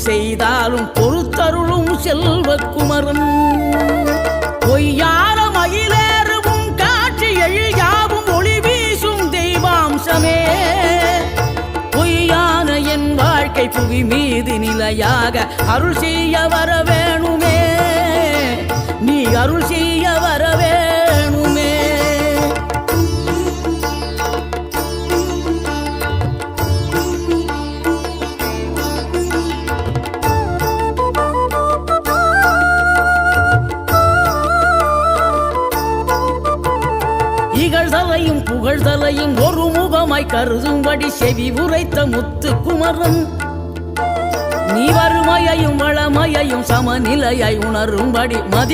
செய்தாலும் பொறுத்தருளும் செல்வக்குமரன் பொய்யான மயிலேறவும் காட்சி எழியாவும் ஒளி வீசும் தெய்வாம்சமே பொய்யான என் வாழ்க்கை புவி மீது நிலையாக அருள் செய்ய வர வேணுமே நீ அருள் செய்ய வர வேணுமே இகழ்தலையும் புகழ்தலையும் ஒரு முகமாய் கருதும்படி செவி உரைத்த முத்து குமரன் நீ வறுமையையும் வளமையையும் சமநிலையை உணரும்படி மதி